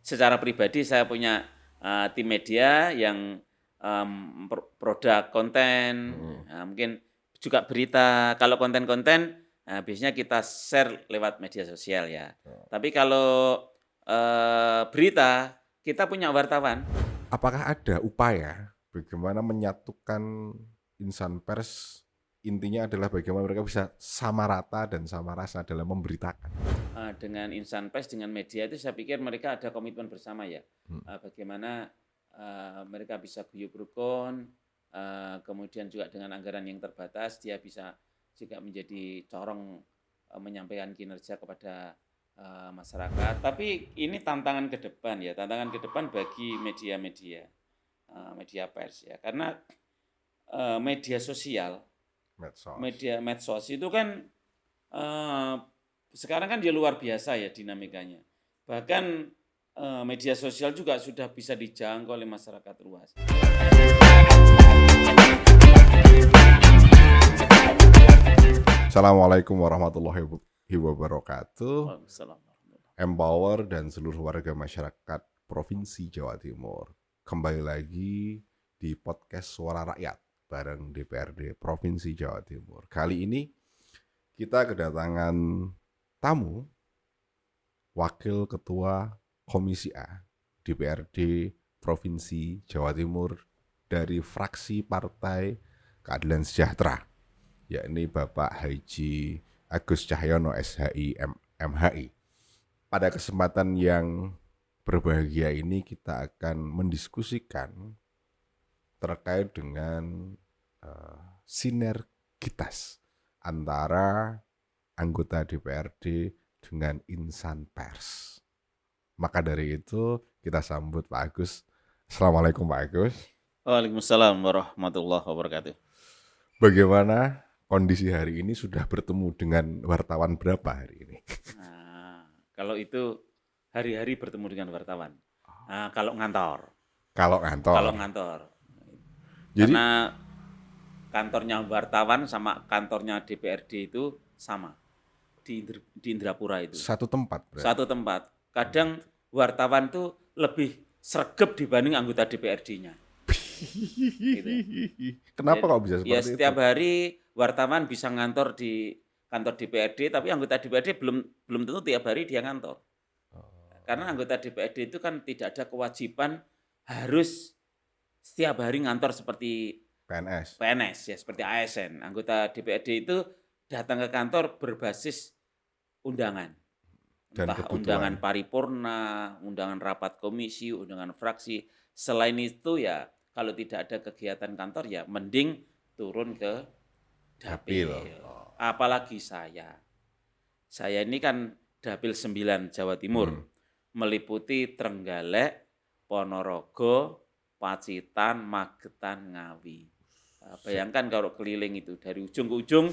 secara pribadi saya punya tim media yang produk konten, mungkin juga berita. Kalau konten-konten biasanya kita share lewat media sosial ya. Tapi kalau berita, kita punya wartawan. Apakah ada upaya bagaimana menyatukan insan pers, intinya adalah bagaimana mereka bisa sama rata dan sama rasa dalam memberitakan? Dengan insan pers, dengan media itu saya pikir mereka ada komitmen bersama ya. Bagaimana mereka bisa guyup rukun, kemudian juga dengan anggaran yang terbatas dia bisa juga menjadi corong menyampaikan kinerja kepada masyarakat. Tapi ini tantangan ke depan ya, tantangan ke depan bagi media-media, media pers ya, karena media sosial, media medsos itu kan sekarang kan dia luar biasa ya dinamikanya. Bahkan media sosial juga sudah bisa dijangkau oleh masyarakat luas. Assalamualaikum warahmatullahi wabarakatuh. Waalaikumsalam. Empower dan seluruh warga masyarakat Provinsi Jawa Timur. Kembali lagi di podcast Suara Rakyat bareng DPRD Provinsi Jawa Timur. Kali ini kita kedatangan tamu, Wakil Ketua Komisi A DPRD Provinsi Jawa Timur dari fraksi Partai Keadilan Sejahtera, yakni Bapak Haji Agus Cahyono SHI MHI. Pada kesempatan yang berbahagia ini kita akan mendiskusikan terkait dengan sinergitas antara anggota DPRD dengan insan pers. Maka dari itu kita sambut Pak Agus. Assalamualaikum Pak Agus. Waalaikumsalam warahmatullahi wabarakatuh. Bagaimana kondisi hari ini? Sudah bertemu dengan wartawan berapa hari ini? Kalau itu hari-hari bertemu dengan wartawan. Kalau ngantor. Jadi, karena kantornya wartawan sama kantornya DPRD itu sama di Indrapura itu. Satu tempat. Berarti. Satu tempat. Kadang wartawan tuh lebih sregep dibanding anggota DPRD-nya. Gitu. Kenapa kok bisa seperti itu? Ya setiap hari wartawan bisa ngantor di kantor DPRD, tapi anggota DPRD belum tentu tiap hari dia ngantor. Karena anggota DPRD itu kan tidak ada kewajiban harus setiap hari ngantor seperti PNS ya, seperti ASN. Anggota DPRD itu datang ke kantor berbasis undangan. Entah undangan paripurna, undangan rapat komisi, undangan fraksi. Selain itu ya kalau tidak ada kegiatan kantor ya mending turun ke dapil. Apalagi saya ini kan dapil 9 Jawa Timur, meliputi Trenggalek, Ponorogo, Pacitan, Magetan, Ngawi. Bayangkan kalau keliling itu dari ujung ke ujung,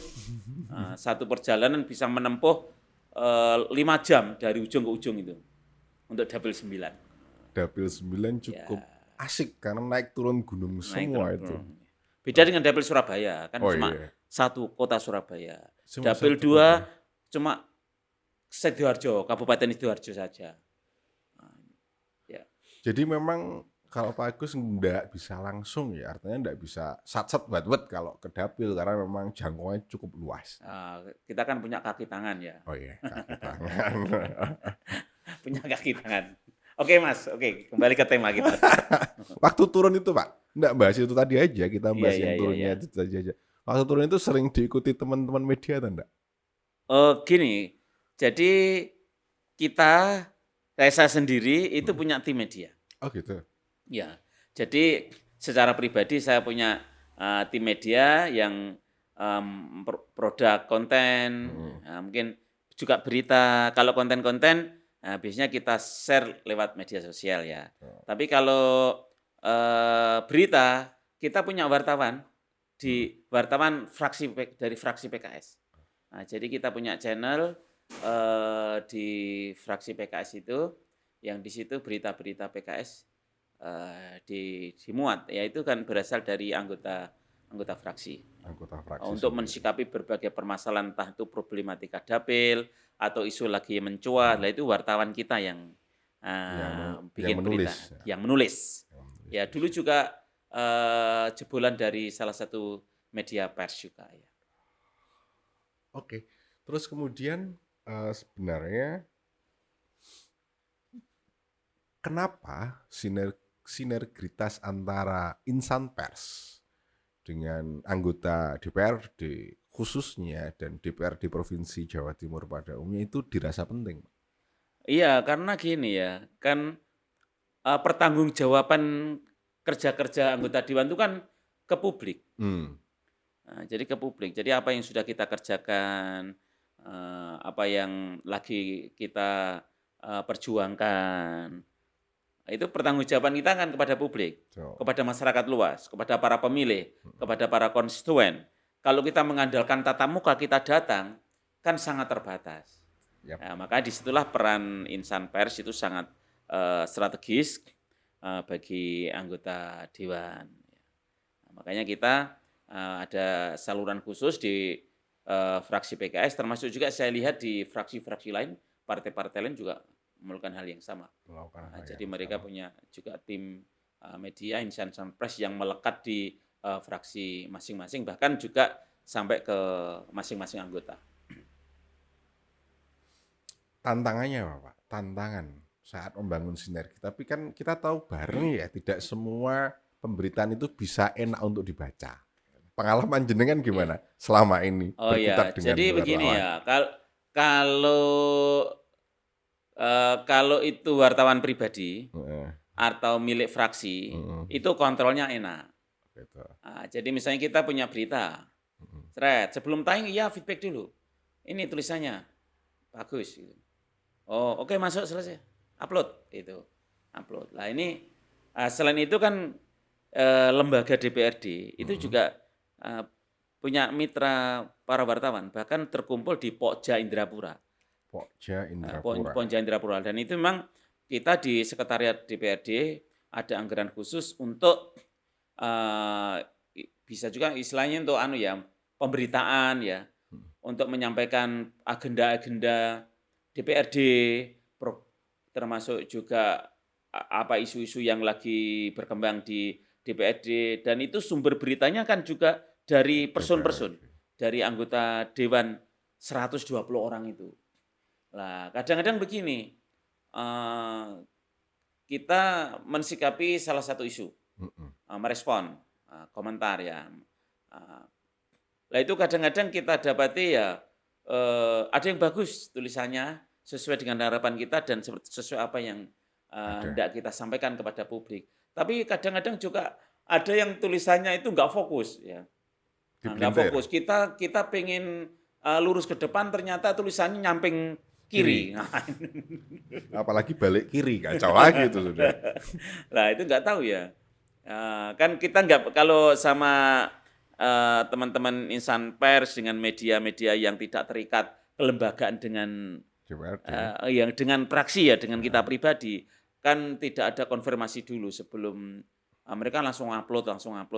satu perjalanan bisa menempuh 5 jam dari ujung ke ujung itu untuk dapil 9. Dapil 9 cukup asik karena naik turun gunung semua itu. Beda dengan dapil Surabaya, kan cuma satu kota Surabaya. Dapil 2 cuma Sidoarjo, Kabupaten Sidoarjo saja. Ya. Jadi memang kalau Pak Agus enggak bisa langsung ya, artinya enggak bisa sat-sat buat kalau ke dapil karena memang jangkauannya cukup luas. Kita kan punya kaki tangan ya. Oh iya, kaki tangan. Punya kaki tangan. Oke Mas, kembali ke tema kita. Waktu turun itu Pak, enggak bahas itu tadi aja, kita bahas yang turunnya itu aja. Waktu turun itu sering diikuti teman-teman media atau enggak? Gini, jadi saya sendiri itu punya tim media. Oh gitu. Ya, jadi secara pribadi saya punya tim media yang produk konten, mungkin juga berita. Kalau konten-konten biasanya kita share lewat media sosial ya. Tapi kalau berita, kita punya wartawan dari fraksi PKS. Jadi kita punya channel di fraksi PKS itu, yang di situ berita-berita PKS dimuat, yaitu kan berasal dari anggota fraksi. Untuk mensikapi berbagai permasalahan, entah itu problematika dapil atau isu lagi mencuat, itu wartawan kita yang yang bikin berita, menulis ya, yang menulis. yang menulis Ya dulu justru. juga jebolan dari salah satu media pers juga ya. Oke, terus kemudian sebenarnya kenapa sinergitas antara insan pers dengan anggota DPRD khususnya dan DPRD Provinsi Jawa Timur pada umumnya itu dirasa penting? Iya, karena gini ya, kan pertanggungjawaban kerja-kerja anggota dewan itu kan ke publik. Hmm, Jadi ke publik. Jadi apa yang sudah kita kerjakan, apa yang lagi kita perjuangkan, itu pertanggungjawaban kita kan kepada publik, so, kepada masyarakat luas, kepada para pemilih, kepada para konstituen. Kalau kita mengandalkan tatap muka kita datang, kan sangat terbatas. yap. Nah, maka disitulah peran insan pers itu sangat strategis bagi anggota dewan. Nah, makanya kita ada saluran khusus di fraksi PKS, termasuk juga saya lihat di fraksi-fraksi lain, partai-partai lain juga melakukan hal yang sama. Melakukan hal Jadi yang mereka sama. punya juga tim media insan pers yang melekat di fraksi masing-masing, bahkan juga sampai ke masing-masing anggota. Tantangannya apa, Pak? Tantangan saat membangun sinergi. Tapi kan kita tahu bareng ya, tidak semua pemberitaan itu bisa enak untuk dibaca. Pengalaman jenengan Iya. gimana selama ini Oh berkutat ya, dengan jadi begini wartawan? ya, kalau kalau itu wartawan pribadi Heeh, atau milik fraksi, heeh, itu kontrolnya enak. gitu. Jadi misalnya kita punya berita, Heeh. sebelum tayang ya feedback dulu. Ini tulisannya bagus gitu. Oh, oke masuk selesai. Upload itu. Upload. Lah ini selain itu kan lembaga DPRD itu Heeh. juga eh, punya mitra para wartawan, bahkan terkumpul di Pokja Indrapura. Pokja Indrapura. Pokja Indrapura, dan itu memang kita di sekretariat DPRD ada anggaran khusus untuk bisa juga istilahnya untuk pemberitaan ya, Hmm. untuk menyampaikan agenda-agenda DPRD, termasuk juga apa isu-isu yang lagi berkembang di DPRD, dan itu sumber beritanya kan juga dari person-person, DPRD. dari anggota dewan 120 orang itu. Lah, kadang-kadang begini, kita mensikapi salah satu isu, Heeh. merespon, komentar ya. Lah itu kadang-kadang kita dapati ya, ada yang bagus tulisannya, sesuai dengan harapan kita dan sesuai apa yang Ada hendak kita sampaikan kepada publik. Tapi kadang-kadang juga ada yang tulisannya itu nggak fokus ya. Nggak dipelintir fokus. Kita pengen lurus ke depan, ternyata tulisannya nyamping kiri. kiri. Apalagi balik kiri, kacau lagi itu sudah. Lah itu nggak tahu ya. Kan kita nggak, kalau sama teman-teman insan pers dengan media-media yang tidak terikat kelembagaan dengan DPRD. yang dengan praksi ya, dengan kita Nah, pribadi, kan tidak ada konfirmasi dulu sebelum mereka langsung upload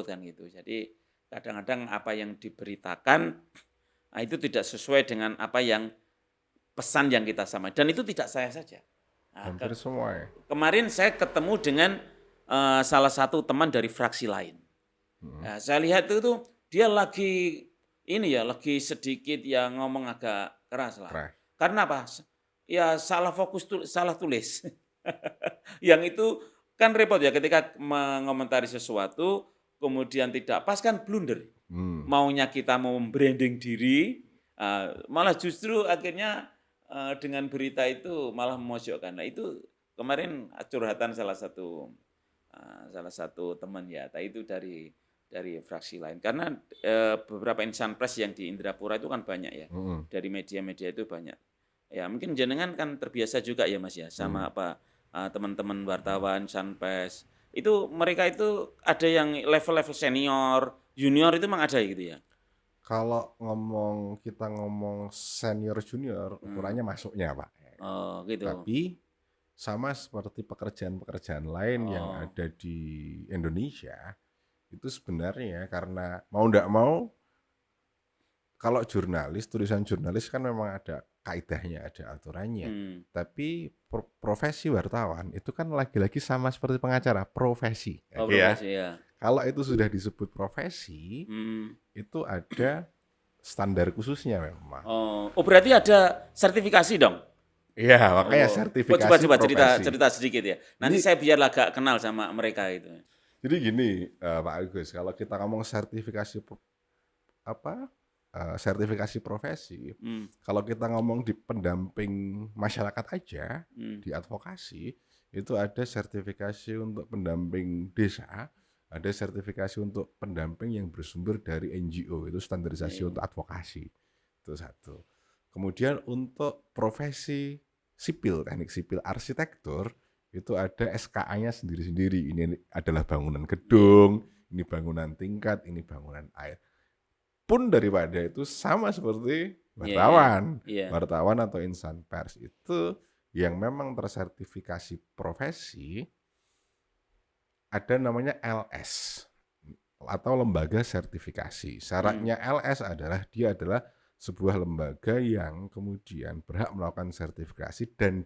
kan gitu. Jadi kadang-kadang apa yang diberitakan itu tidak sesuai dengan apa yang pesan yang kita sampaikan, dan itu tidak saya saja. hampir semua ya. Kemarin saya ketemu dengan salah satu teman dari fraksi lain. Heeh. Saya lihat itu dia lagi lagi sedikit ya ngomong agak keras lah. Keren. Karena apa? Ya salah fokus, salah tulis. Yang itu kan repot ya, ketika mengomentari sesuatu kemudian tidak pas kan blunder. Hmm. Maunya kita mau branding diri, malah justru akhirnya dengan berita itu malah memojokkan. Nah itu kemarin curhatan salah satu teman ya, itu dari fraksi lain. Karena beberapa insan pers yang di Indrapura itu kan banyak ya, Heeh. dari media-media itu banyak. Ya mungkin jenengan kan terbiasa juga ya Mas ya, sama teman-teman wartawan, insan pers. Itu mereka itu ada yang level-level senior, junior itu memang ada gitu ya. Kalau kita ngomong senior junior, Hmm. ukurannya masuknya Pak. Oh gitu. Tapi sama seperti pekerjaan-pekerjaan lain yang Oh. ada di Indonesia, itu sebenarnya karena mau ndak mau, kalau jurnalis, tulisan jurnalis kan memang ada kaidahnya, ada aturannya. Hmm. Tapi profesi wartawan itu kan lagi-lagi sama seperti pengacara, profesi. Oh, Oke ya. profesi ya. Kalau itu sudah disebut profesi, Hmm. itu ada standar khususnya memang. Oh, berarti ada sertifikasi dong? Iya, makanya Oh, sertifikasi coba profesi. cerita sedikit ya. Nanti saya biar agak kenal sama mereka itu. Jadi gini, Pak Agus, kalau kita ngomong sertifikasi sertifikasi profesi, kalau kita ngomong di pendamping masyarakat aja, di advokasi, itu ada sertifikasi untuk pendamping desa, ada sertifikasi untuk pendamping yang bersumber dari NGO, itu standarisasi untuk advokasi. Itu satu. Kemudian untuk profesi sipil, teknik sipil arsitektur, itu ada SKA-nya sendiri-sendiri. Ini adalah bangunan gedung, ini bangunan tingkat, ini bangunan air. Pun daripada itu sama seperti wartawan. Wartawan atau insan pers itu yang memang tersertifikasi profesi, ada namanya LS atau lembaga sertifikasi. Syaratnya LS adalah dia adalah sebuah lembaga yang kemudian berhak melakukan sertifikasi dan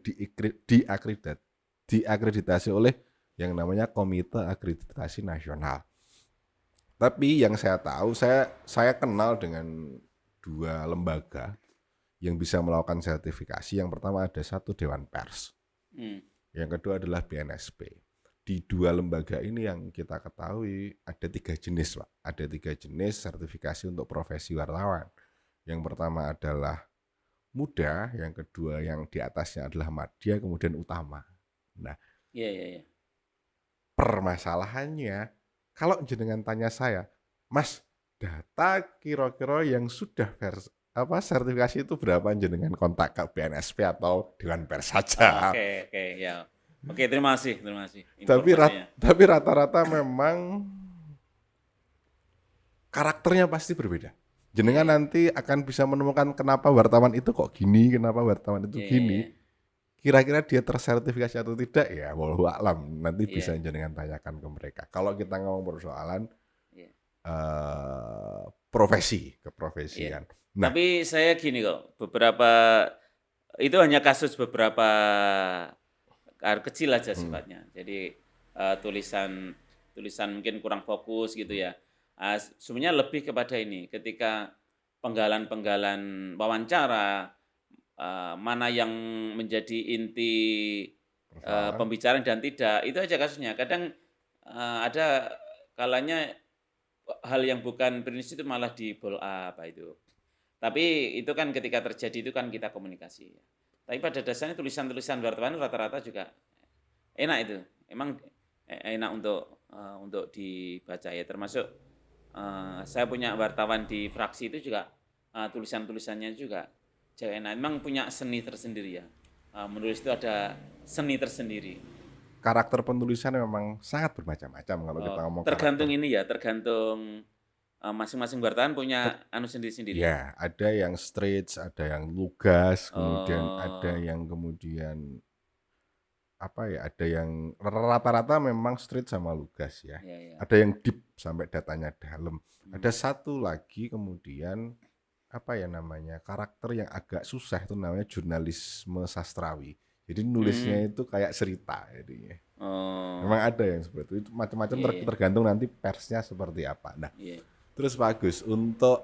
diakreditasi oleh yang namanya Komite Akreditasi Nasional. Tapi yang saya tahu, saya kenal dengan 2 lembaga yang bisa melakukan sertifikasi. Yang pertama ada satu Dewan Pers, yang kedua adalah BNSP. Di 2 lembaga ini yang kita ketahui ada 3 jenis, Pak. Ada 3 jenis sertifikasi untuk profesi wartawan. Yang pertama adalah muda, yang kedua yang di atasnya adalah madya, kemudian utama. Nah, permasalahannya, kalau jenengan tanya saya, Mas, data kira-kira yang sudah sertifikasi itu berapa, jenengan kontak ke BNSP atau Dewan Pers saja. Oke, ya. Oke, terima kasih. Tapi rata-rata memang karakternya pasti berbeda. Jenengan nanti akan bisa menemukan kenapa wartawan itu kok gini, kenapa wartawan itu gini. Kira-kira dia tersertifikasi atau tidak, ya wallahu a'lam. Nanti bisa jenengan tanyakan ke mereka. Kalau kita ngomong persoalan profesi, keprofesian. Nah, tapi saya gini kok, itu hanya kasus beberapa kecil aja sifatnya. Jadi tulisan mungkin kurang fokus gitu ya. Sebenarnya lebih kepada ini, ketika penggalan wawancara, mana yang menjadi inti pembicaraan dan tidak, itu aja kasusnya. Kadang ada kalanya hal yang bukan prinsip itu malah di blow up itu. Tapi itu kan ketika terjadi itu kan kita komunikasi. Tapi pada dasarnya tulisan-tulisan wartawan rata-rata juga enak itu. Emang enak untuk dibaca ya, termasuk saya punya wartawan di fraksi itu juga tulisan-tulisannya juga enak. Memang punya seni tersendiri ya. Menulis itu ada seni tersendiri. Karakter penulisan memang sangat bermacam-macam kalau kita ngomong tergantung karakter. Tergantung masing-masing wartawan punya sendiri-sendiri. Ya, ada yang straight, ada yang lugas, kemudian ada yang kemudian ada yang rata-rata memang straight sama lugas ya. Ada yang deep sampai datanya dalam. Ada satu lagi kemudian karakter yang agak susah, itu namanya jurnalisme sastrawi. Jadi nulisnya itu kayak cerita jadinya. Memang ada yang seperti itu, macam-macam tergantung nanti persnya seperti apa. Nah, terus Pak Agus, untuk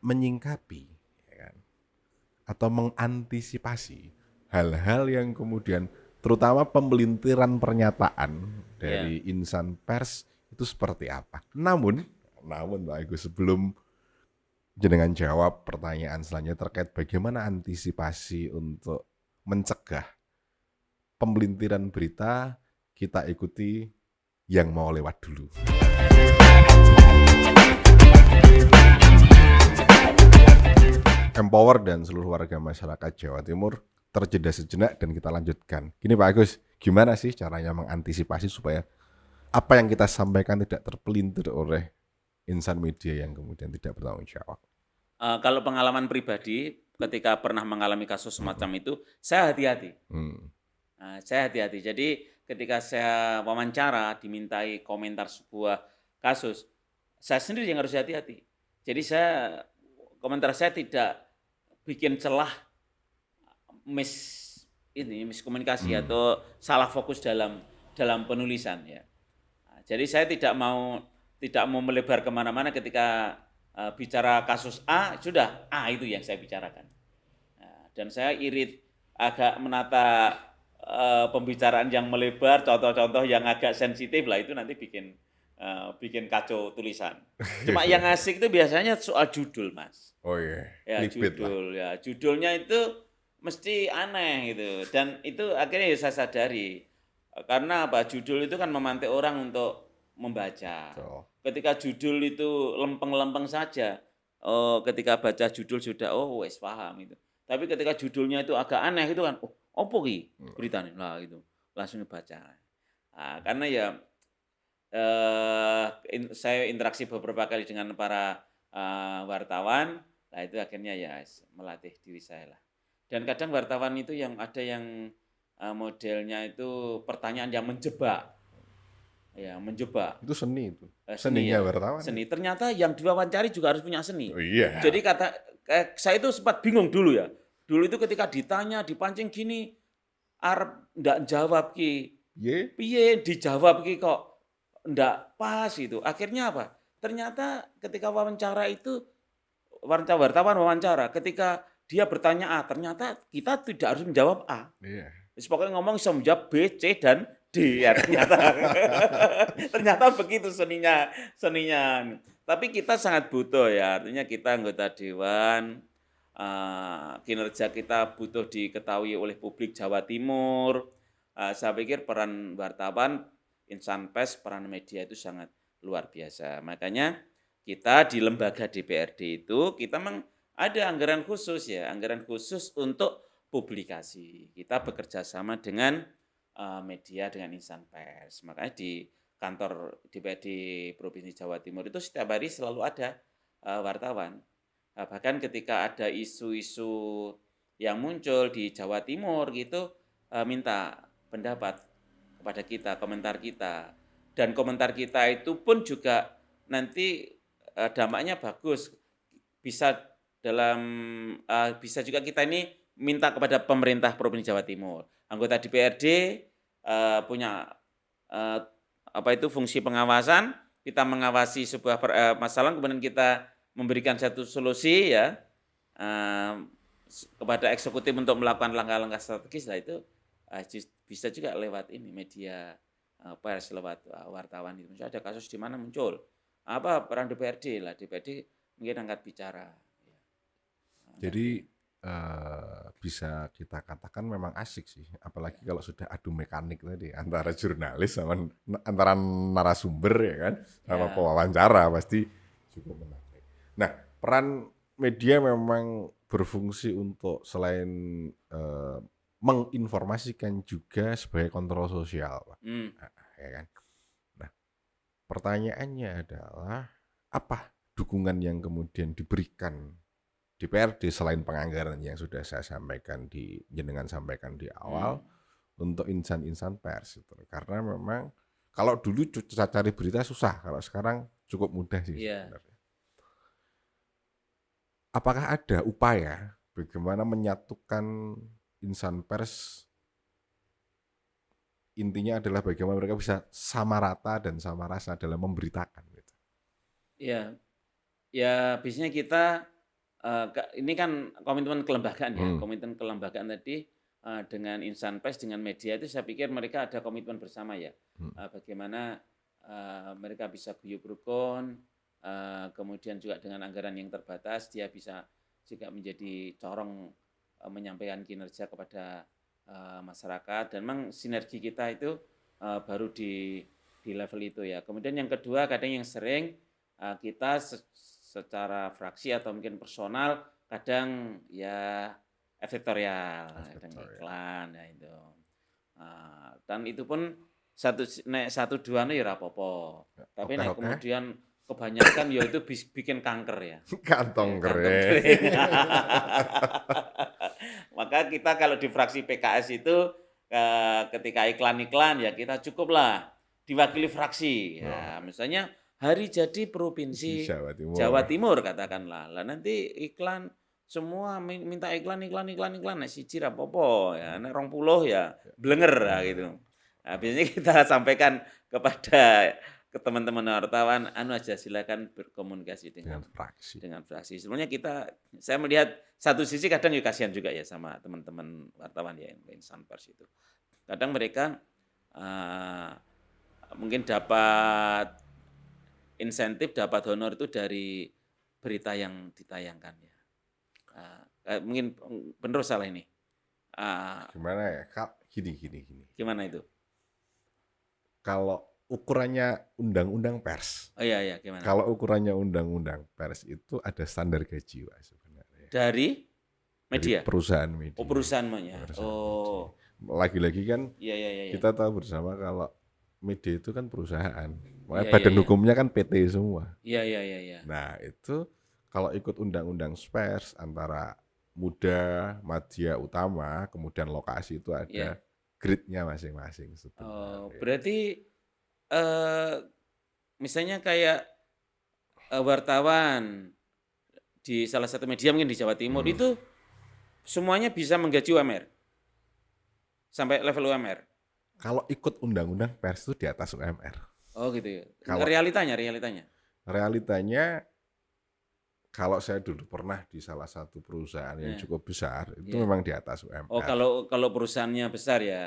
menyingkapi atau mengantisipasi hal-hal yang kemudian terutama pemelintiran pernyataan dari insan pers itu seperti apa. Namun Pak Agus, sebelum jenengan jawab pertanyaan selanjutnya terkait bagaimana antisipasi untuk mencegah pemelintiran berita, kita ikuti yang mau lewat dulu. Empower dan seluruh warga masyarakat Jawa Timur terjeda sejenak dan kita lanjutkan. Gini Pak Agus, gimana sih caranya mengantisipasi supaya apa yang kita sampaikan tidak terpelintir oleh insan media yang kemudian tidak bertanggung jawab? Kalau pengalaman pribadi, ketika pernah mengalami kasus semacam itu, saya hati-hati. Saya hati-hati. Jadi ketika saya wawancara, dimintai komentar sebuah kasus, saya sendiri yang harus hati-hati. Jadi komentar saya tidak bikin celah miskomunikasi atau salah fokus dalam penulisan ya. Nah, jadi saya tidak mau melebar kemana-mana ketika bicara kasus A, sudah A itu yang saya bicarakan. Nah, dan saya irit agak menata pembicaraan yang melebar, contoh-contoh yang agak sensitif lah itu nanti bikin kacau tulisan. Cuma yang asik itu biasanya soal judul, Mas. Oh iya, Ya judul lah. Ya judulnya itu mesti aneh gitu, dan itu akhirnya ya saya sadari karena apa, judul itu kan memantik orang untuk membaca. Ketika judul itu lempeng-lempeng saja, ketika baca judul sudah wes paham itu. Tapi ketika judulnya itu agak aneh itu kan, opo ki beritanya lah itu langsung baca. Nah, karena ya saya interaksi beberapa kali dengan para wartawan, nah itu akhirnya ya melatih diri saya lah. Dan kadang wartawan itu yang ada yang modelnya itu pertanyaan yang menjebak. Ya, menjebak. Itu seni itu. Seninya ya, wartawan. Seni. Ternyata yang diwawancari juga harus punya seni. Oh, iya. Jadi saya itu sempat bingung dulu ya. Dulu itu ketika ditanya, dipancing gini, arep ndak jawab ki. Piye dijawab ki kok ndak pas itu. Akhirnya apa? Ternyata ketika wawancara itu wartawan wawancara, ketika dia bertanya A, ternyata kita tidak harus menjawab A. Iya. Pokoknya ngomong bisa menjawab B, C, dan D ya ternyata. Ternyata begitu seninya. Tapi kita sangat butuh ya, artinya kita anggota dewan, kinerja kita butuh diketahui oleh publik Jawa Timur. Saya pikir peran wartawan, insan pers, peran media itu sangat luar biasa. Makanya kita di lembaga DPRD itu kita ada anggaran khusus ya, anggaran khusus untuk publikasi. Kita bekerja sama dengan media, dengan insan pers. Makanya di kantor DPRD Provinsi Jawa Timur itu setiap hari selalu ada wartawan. Bahkan ketika ada isu-isu yang muncul di Jawa Timur gitu, minta pendapat kepada kita, komentar kita. Dan komentar kita itu pun juga nanti dampaknya bagus. Bisa juga kita ini minta kepada pemerintah Provinsi Jawa Timur. Anggota DPRD punya fungsi pengawasan, kita mengawasi sebuah masalah, kemudian kita memberikan satu solusi ya kepada eksekutif untuk melakukan langkah-langkah strategis. Lah itu bisa juga lewat ini media pers, lewat wartawan itu. Misalnya ada kasus di mana muncul peran DPRD lah, DPRD mungkin angkat bicara. Jadi bisa kita katakan memang asik sih, apalagi kalau sudah adu mekanik tadi antara jurnalis sama antara narasumber ya kan, sama pewawancara pasti cukup menarik. Nah, peran media memang berfungsi untuk selain menginformasikan juga sebagai kontrol sosial, Pak. Ya kan? Nah, pertanyaannya adalah apa dukungan yang kemudian diberikan DPRD selain penganggaran yang sudah saya sampaikan jenengan sampaikan di awal untuk insan-insan pers itu. Karena memang kalau dulu cari berita susah, kalau sekarang cukup mudah sih sebenarnya. Apakah ada upaya bagaimana menyatukan insan pers? Intinya adalah bagaimana mereka bisa sama rata dan sama rasa dalam memberitakan gitu. Ya biasanya kita ini kan komitmen kelembagaan ya, komitmen kelembagaan tadi dengan insan pers, dengan media itu saya pikir mereka ada komitmen bersama ya, bagaimana mereka bisa guyup rukun, kemudian juga dengan anggaran yang terbatas dia bisa juga menjadi corong menyampaikan kinerja kepada masyarakat, dan memang sinergi kita itu baru di level itu ya. Kemudian yang kedua, kadang yang sering kita secara fraksi atau mungkin personal kadang ya efektorial, kadang iklan ya itu. Dan itu pun satu dua ya rapopo. Tapi kemudian kebanyakan ya itu bikin kanker ya. Kantong kering. Maka kita kalau di fraksi PKS itu ketika iklan-iklan ya kita cukuplah diwakili fraksi. Ya, misalnya hari jadi Provinsi Jawa Timur katakanlah. Lah nanti iklan semua minta iklan, nek siji ra apa-apa ya, nek 20 ya blenger lah gitu. Nah, biasanya kita sampaikan kepada ke teman-teman wartawan, anu aja silakan berkomunikasi Dengan fraksi. dengan fraksi. Sebenarnya saya melihat satu sisi kadang ya kasihan juga ya sama teman-teman wartawan ya, insan pers itu. Kadang mereka mungkin dapat insentif, dapat honor itu dari berita yang ditayangkan ya. Mungkin benar salah ini. Gimana ya, gini. Gimana itu? Kalau ukurannya undang-undang pers. Oh iya, gimana? Kalau ukurannya undang-undang pers itu ada standar gaji, Pak, sebenarnya. Dari media? Dari perusahaan media. Oh, perusahaannya. Oh. Lagi-lagi kan Iya. kita tahu bersama kalau media itu kan perusahaan. Makanya badan hukumnya kan PT semua. Iya. Nah, itu kalau ikut undang-undang pers antara muda, madya, utama, kemudian lokasi itu ada grade-nya masing-masing sebenarnya. Oh, berarti misalnya kayak wartawan di salah satu media mungkin di Jawa Timur itu semuanya bisa menggaji UMR sampai level UMR. Kalau ikut undang-undang pers itu di atas UMR. Oh gitu ya. Realitanya? Realitanya kalau saya dulu pernah di salah satu perusahaan yang cukup besar itu memang di atas UMR. Oh kalau perusahaannya besar ya.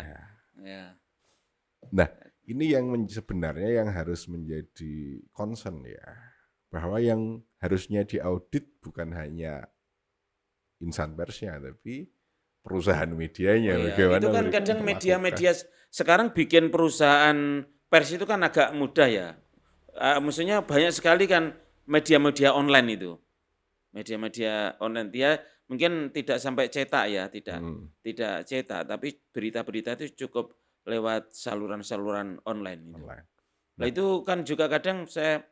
Nah, ini yang sebenarnya yang harus menjadi concern ya, bahwa yang harusnya diaudit bukan hanya insan persnya, tapi perusahaan medianya. Itu kan kadang media-media sekarang bikin perusahaan pers itu kan agak mudah ya. Maksudnya banyak sekali kan media-media online itu. Media-media online dia mungkin tidak sampai cetak ya, tidak cetak, tapi berita-berita itu cukup lewat saluran-saluran online itu. Nah itu kan juga kadang saya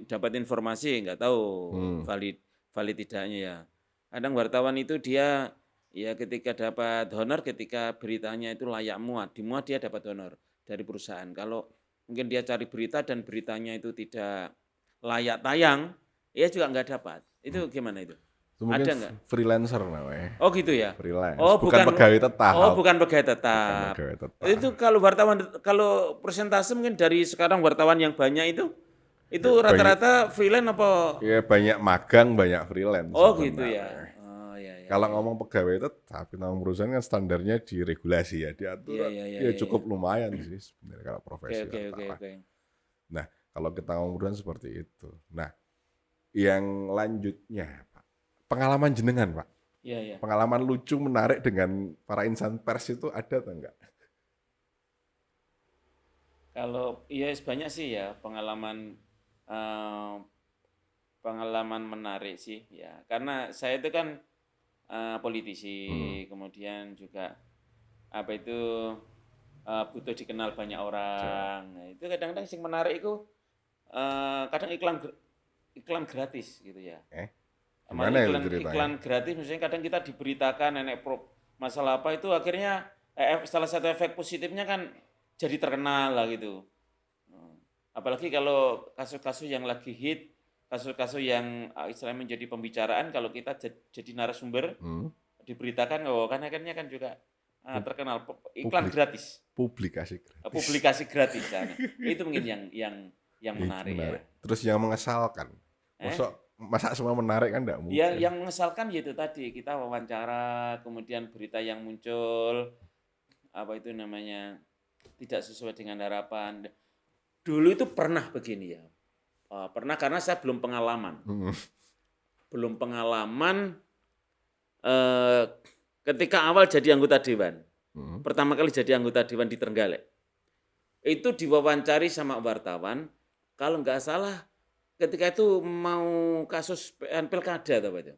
dapat informasi nggak tahu valid tidaknya ya. Kadang wartawan itu dia ya ketika dapat honor, ketika beritanya itu layak dimuat dia dapat honor dari perusahaan. Kalau mungkin dia cari berita dan beritanya itu tidak layak tayang, ya juga nggak dapat. Itu gimana itu? Ada nggak? Freelancer namanya. Oh gitu ya. Freelance. Oh bukan pegawai tetap. Oh bukan pegawai tetap. Itu kalau wartawan, kalau persentase mungkin dari sekarang wartawan yang banyak itu rata-rata freelance apa? Iya banyak magang, banyak freelance. Oh gitu ya. Oh iya. Kalau ngomong pegawai tetap, nama perusahaan kan standarnya diregulasi ya, diatur. Ya cukup lumayan sih sebenarnya kalau profesi. Oke. Nah kalau kita ngomong perusahaan seperti itu. Nah yang lanjutnya Pak, pengalaman jenengan Pak. Iya. Pengalaman lucu menarik dengan para insan pers itu ada atau enggak? Kalau banyak sih ya pengalaman menarik sih ya, karena saya itu kan politisi, kemudian juga butuh dikenal banyak orang. Nah, itu kadang-kadang yang menarik itu kadang iklan gratis gitu ya. Gimana iklan gratis misalnya kadang kita diberitakan masalah apa itu akhirnya salah satu efek positifnya kan jadi terkenal lah gitu. Apalagi kalau kasus-kasus yang lagi hit, kasus-kasus yang istilahnya menjadi pembicaraan, kalau kita jadi narasumber diberitakan, kan akhirnya kan juga terkenal. Iklan gratis. Publikasi gratis. Itu mungkin yang menarik. Ya. Terus yang mengesalkan. Masa semua menarik kan enggak mungkin. Ya, yang mengesalkan itu tadi kita wawancara, kemudian berita yang muncul tidak sesuai dengan harapan. Dulu itu pernah begini ya. Pernah karena saya belum pengalaman. Belum pengalaman ketika awal jadi anggota dewan. Pertama kali jadi anggota dewan di Trenggalek. Itu diwawancari sama wartawan, kalau nggak salah ketika itu mau kasus pilkada atau apa itu?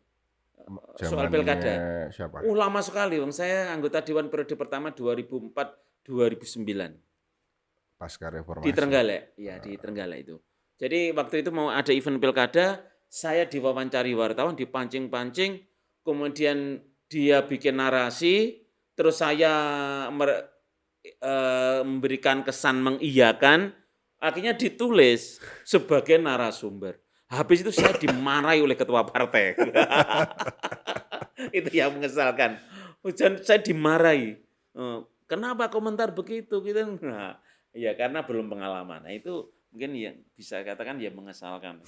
Soal pilkada. Siapa? Lama sekali, saya anggota dewan periode pertama 2004-2009. Pasca reformasi. Di Trenggalek, ya di Trenggalek itu. Jadi waktu itu mau ada event pilkada, saya diwawancari wartawan, dipancing-pancing, kemudian dia bikin narasi, terus saya memberikan kesan mengiyakan, akhirnya ditulis sebagai narasumber. Habis itu saya dimarahi oleh ketua partai. Itu yang mengesalkan. Saya dimarahi. Kenapa komentar begitu? Gitu. Nah, ya karena belum pengalaman. Nah itu mungkin ya bisa katakan ya mengesalkan.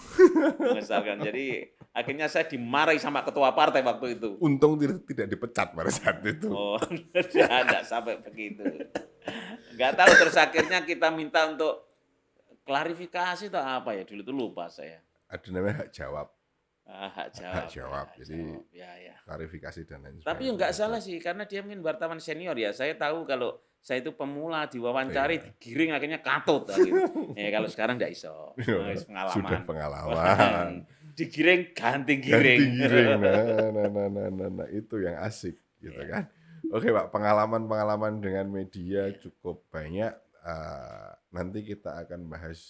Mengesalkan. Jadi akhirnya saya dimarahi sama ketua partai waktu itu. Untung tidak dipecat pada saat itu. Oh, enggak sampai begitu. Enggak tahu, terus akhirnya kita minta untuk klarifikasi atau apa ya, dulu itu lupa saya. Ada namanya hak jawab. Hak Hak jawab. jawab. Jadi Ya. klarifikasi dan lain sebagainya. Tapi enggak salah sih, karena dia mungkin wartawan senior ya. Saya tahu kalau saya itu pemula diwawancari, digiring akhirnya katut. Gitu. Ya kalau sekarang enggak iso. Pengalaman. Sudah pengalaman. Digiring ganti giring. Nah, itu yang asik gitu kan. Oke Pak, pengalaman dengan media cukup banyak. Nanti kita akan bahas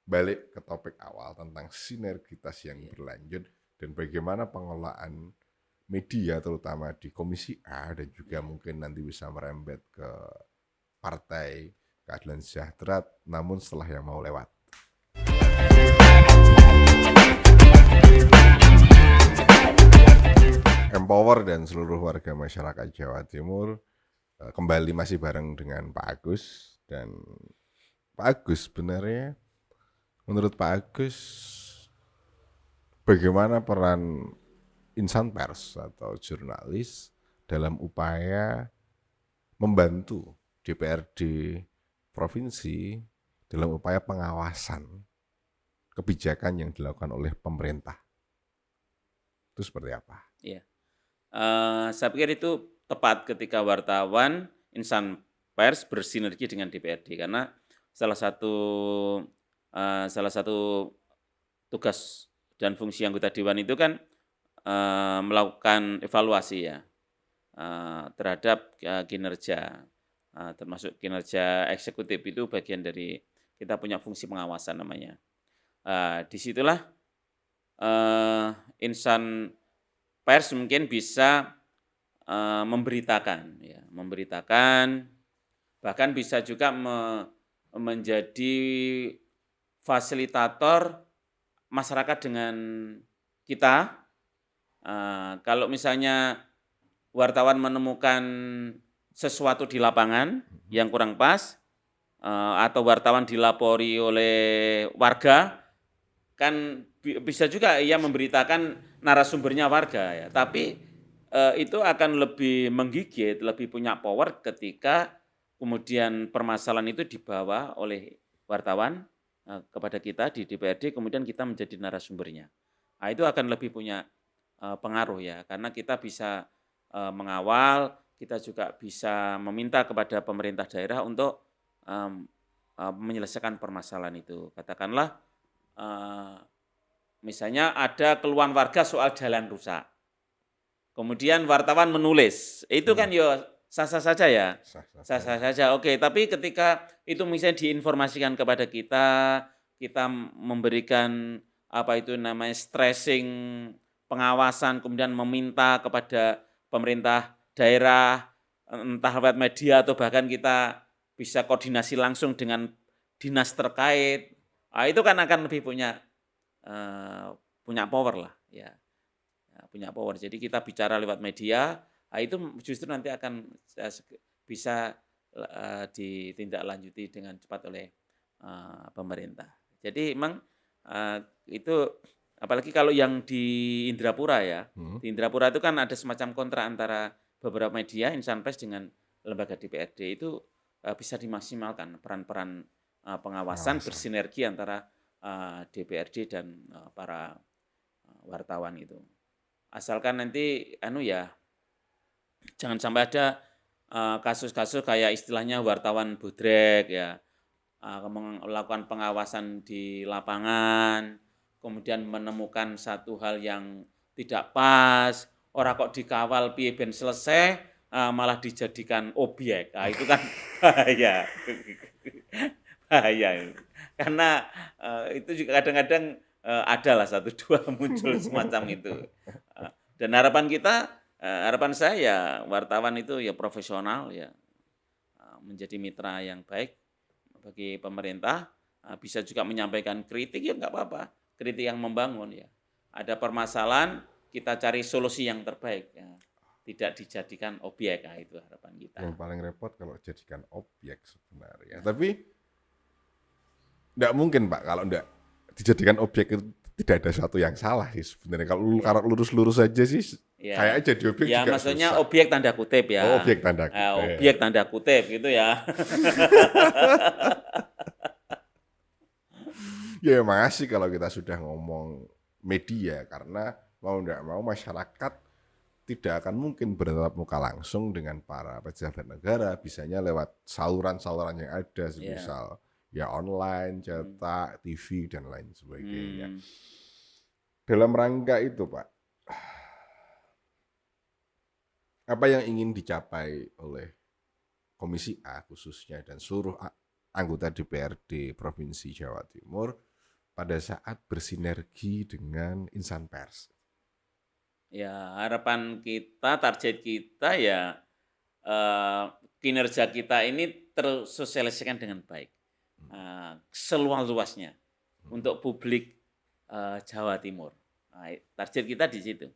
balik ke topik awal tentang sinergitas yang berlanjut dan bagaimana pengelolaan media terutama di Komisi A dan juga mungkin nanti bisa merembet ke Partai Keadilan Sejahtera, namun setelah yang mau lewat. Empower dan seluruh warga masyarakat Jawa Timur kembali masih bareng dengan Pak Agus. Dan Pak Agus, sebenarnya menurut Pak Agus bagaimana peran insan pers atau jurnalis dalam upaya membantu DPRD provinsi dalam upaya pengawasan kebijakan yang dilakukan oleh pemerintah? Itu seperti apa? Iya. Saya pikir itu tepat ketika wartawan, insan pers bersinergi dengan DPRD, karena salah satu tugas dan fungsi anggota dewan itu kan melakukan evaluasi ya terhadap kinerja, termasuk kinerja eksekutif. Itu bagian dari kita punya fungsi pengawasan namanya. Disitulah insan pers mungkin bisa memberitakan, bahkan bisa juga menjadi fasilitator masyarakat dengan kita. Kalau misalnya wartawan menemukan sesuatu di lapangan yang kurang pas, atau wartawan dilapori oleh warga, kan bisa juga ia memberitakan narasumbernya warga ya. Tapi itu akan lebih menggigit, lebih punya power ketika kemudian permasalahan itu dibawa oleh wartawan kepada kita di DPRD, kemudian kita menjadi narasumbernya. Nah, itu akan lebih punya pengaruh ya, karena kita bisa mengawal, kita juga bisa meminta kepada pemerintah daerah untuk menyelesaikan permasalahan itu. Katakanlah misalnya ada keluhan warga soal jalan rusak, kemudian wartawan menulis, itu kan ya sah-sah saja ya, sah-sah saja. Oke, tapi ketika itu misalnya diinformasikan kepada kita memberikan apa itu namanya stressing, pengawasan, kemudian meminta kepada pemerintah daerah, entah lewat media atau bahkan kita bisa koordinasi langsung dengan dinas terkait, itu kan akan lebih punya power lah ya, punya power. Jadi kita bicara lewat media, itu justru nanti akan bisa ditindaklanjuti dengan cepat oleh pemerintah. Jadi memang itu apalagi kalau yang di Indrapura ya, di Indrapura itu kan ada semacam kontrak antara beberapa media, insan pers dengan lembaga DPRD. Itu bisa dimaksimalkan peran-peran pengawasan bersinergi antara DPRD dan para wartawan itu. Asalkan nanti jangan sampai ada kasus-kasus kayak istilahnya wartawan bodrek ya, melakukan pengawasan di lapangan, kemudian menemukan satu hal yang tidak pas, orang kok dikawal piye ben selesai, malah dijadikan objek. Nah, itu kan bahaya. Bahaya. Karena itu juga kadang-kadang adalah 1, 2 muncul semacam itu. Dan harapan saya ya wartawan itu ya profesional ya, menjadi mitra yang baik bagi pemerintah, bisa juga menyampaikan kritik ya nggak apa-apa. kritik yang membangun ya. Ada permasalahan, kita cari solusi yang terbaik ya. Tidak dijadikan objek, nah, itu harapan kita. Yang paling repot kalau jadikan objek sebenarnya. Tapi enggak mungkin Pak kalau enggak dijadikan objek itu tidak ada satu yang salah sih sebenarnya. Kalau lurus-lurus aja sih kayak aja di objek ya, juga maksudnya susah. objek tanda kutip ya. Oh, objek tanda kutip. Objek tanda kutip gitu ya. Ya makasih kalau kita sudah ngomong media, karena mau enggak mau masyarakat tidak akan mungkin bertatap muka langsung dengan para pejabat negara, bisanya lewat saluran-saluran yang ada, semisal ya online, cetak, TV, dan lain sebagainya. Dalam rangka itu Pak, apa yang ingin dicapai oleh Komisi A khususnya dan seluruh anggota DPRD Provinsi Jawa Timur pada saat bersinergi dengan insan pers? Ya, harapan kita, target kita ya kinerja kita ini tersosialisasikan dengan baik, seluas-luasnya untuk publik Jawa Timur. Nah, target kita di situ.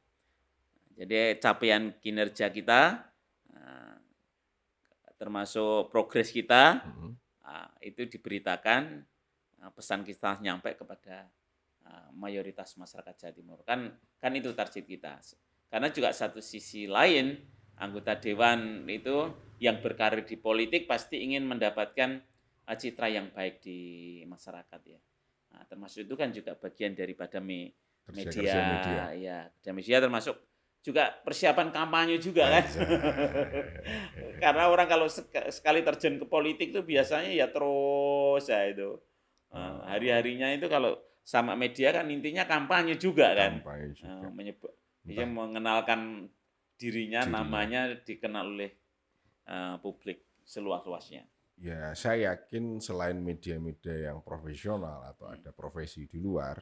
Jadi capaian kinerja kita, termasuk progres kita, itu diberitakan, pesan kita nyampe kepada mayoritas masyarakat Jawa Timur. Kan itu target kita. Karena juga satu sisi lain, anggota dewan itu yang berkarir di politik pasti ingin mendapatkan citra yang baik di masyarakat ya. Nah, termasuk itu kan juga bagian daripada media. Ya, media termasuk juga persiapan kampanye juga kan. Karena orang kalau sekali terjun ke politik itu biasanya ya terus ya itu. Hari-harinya itu kalau sama media kan intinya kampanye juga kan. Dia mengenalkan dirinya, namanya dikenal oleh publik seluas-luasnya. Ya, saya yakin selain media-media yang profesional atau ada profesi di luar,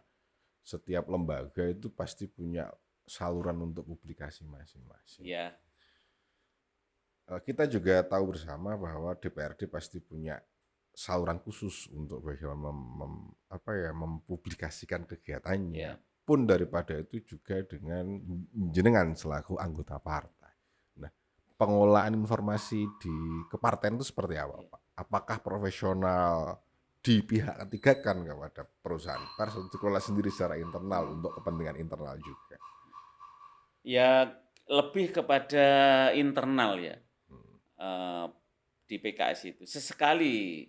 setiap lembaga itu pasti punya saluran untuk publikasi masing-masing. Ya. Kita juga tahu bersama bahwa DPRD pasti punya saluran khusus untuk bagaimana mempublikasikan kegiatannya. Pun daripada itu juga dengan jenengan selaku anggota partai. Nah, pengolahan informasi di kepartaian itu seperti apa, Pak? Apakah profesional di pihak ketiga kan kepada perusahaan pers untuk kelola sendiri secara internal untuk kepentingan internal juga? Ya lebih kepada internal ya, di PKS itu sesekali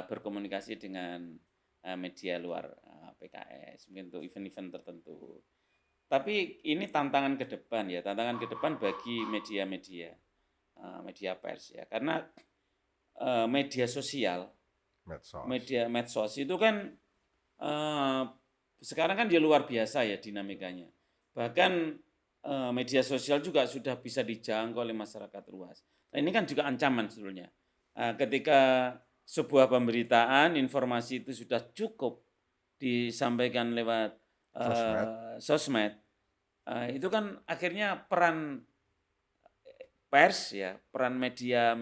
berkomunikasi dengan media luar PKS mungkin untuk event-event tertentu. Tapi ini tantangan ke depan ya, bagi media pers ya, karena media sosial, media medsos itu kan sekarang kan dia luar biasa ya dinamikanya. Bahkan media sosial juga sudah bisa dijangkau oleh masyarakat luas. Nah, ini kan juga ancaman sebetulnya. Ketika sebuah pemberitaan, informasi itu sudah cukup disampaikan lewat sosmed, itu kan akhirnya peran pers ya, peran media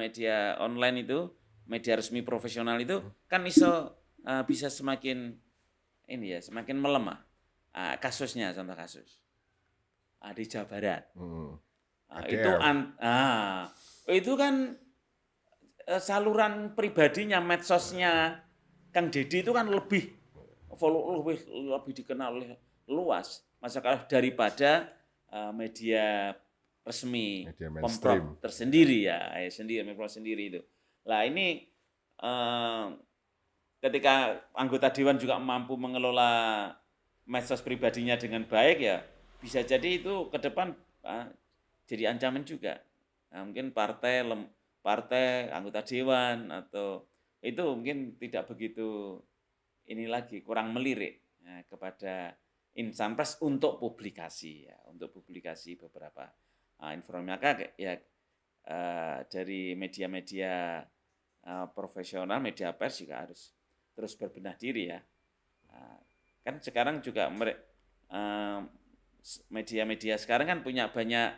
online itu, media resmi profesional itu kan bisa semakin melemah. Kasusnya, contoh kasus di Jawa Barat. Itu kan saluran pribadinya, medsosnya Kang Deddy itu kan lebih dikenal oleh luas masyarakat daripada media resmi, pemprov tersendiri pemprov sendiri itu. Lah ini ketika anggota dewan juga mampu mengelola medsos pribadinya dengan baik ya, bisa jadi itu ke depan jadi ancaman juga. Nah, mungkin partai, anggota dewan atau itu mungkin tidak begitu kurang melirik kepada insan pers untuk publikasi beberapa informasi. Maka ya dari media-media profesional, media pers juga harus terus berbenah diri ya. Kan sekarang juga media-media sekarang kan punya banyak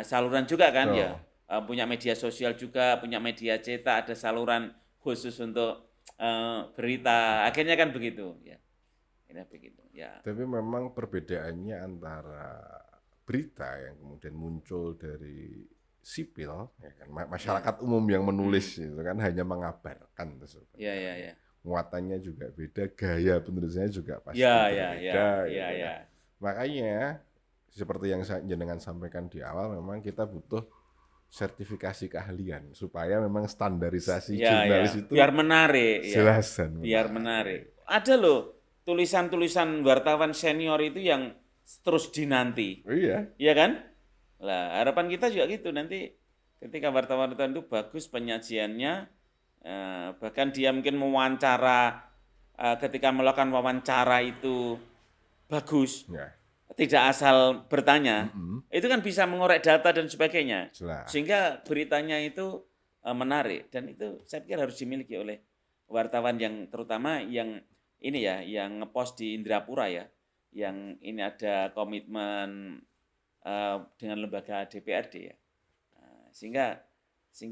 saluran juga kan ya. Punya media sosial juga, punya media cetak, ada saluran khusus untuk berita. Akhirnya kan begitu, ya. Akhirnya begitu, ya. Tapi memang perbedaannya antara berita yang kemudian muncul dari sipil, ya kan, masyarakat umum yang menulis itu kan hanya mengabarkan Iya, iya, iya. Muatannya juga beda, gaya penulisannya juga pasti Ya, berbeda. ya. Kan. Makanya seperti yang saya jenengan sampaikan di awal, memang kita butuh sertifikasi keahlian supaya memang standarisasi jurnalis itu biar menarik, jelas dan biar menarik. Ada loh tulisan-tulisan wartawan senior itu yang terus dinanti. Oh iya. Iya kan? Lah, harapan kita juga gitu nanti ketika wartawan-wartawan itu bagus penyajiannya, bahkan dia mungkin mewawancara, ketika melakukan wawancara itu bagus, tidak asal bertanya, itu kan bisa mengorek data dan sebagainya, sehingga beritanya itu menarik, dan itu saya pikir harus dimiliki oleh wartawan yang terutama yang ini ya, yang ngepost di Indrapura ya, yang ini ada komitmen dengan lembaga DPRD ya, sehingga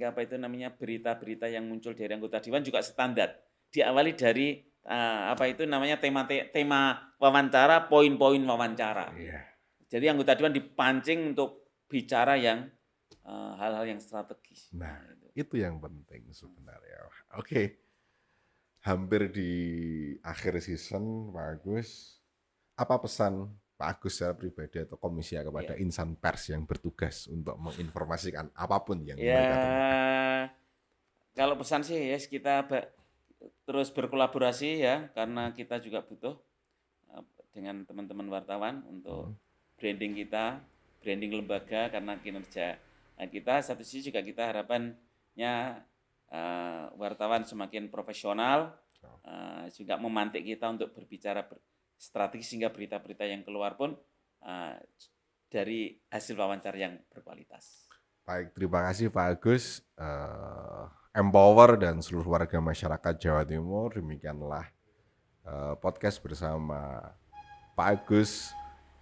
apa itu namanya berita-berita yang muncul dari anggota dewan juga standar, diawali dari apa itu namanya tema wawancara, poin-poin wawancara. Jadi anggota dewan dipancing untuk bicara yang hal-hal yang strategis. Nah, itu yang penting sebenarnya. Oke. Hampir di akhir season, Pak Agus, apa pesan Pak Agus secara pribadi atau komisi kepada insan pers yang bertugas untuk menginformasikan apapun yang mereka temukan? Kalau pesan sih ya kita terus berkolaborasi ya, karena kita juga butuh dengan teman-teman wartawan untuk branding kita, branding lembaga, karena kinerja kita. Satu sisi juga kita harapannya wartawan semakin profesional, juga memantik kita untuk berbicara strategi sehingga berita-berita yang keluar pun dari hasil wawancara yang berkualitas. Baik, terima kasih Pak Agus. Empower dan seluruh warga masyarakat Jawa Timur. Demikianlah podcast bersama Pak Agus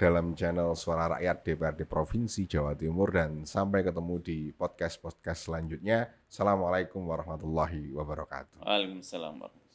dalam channel Suara Rakyat DPRD Provinsi Jawa Timur, dan sampai ketemu di podcast selanjutnya. Assalamualaikum warahmatullahi wabarakatuh. Waalaikumsalam warahmatullahi wabarakatuh.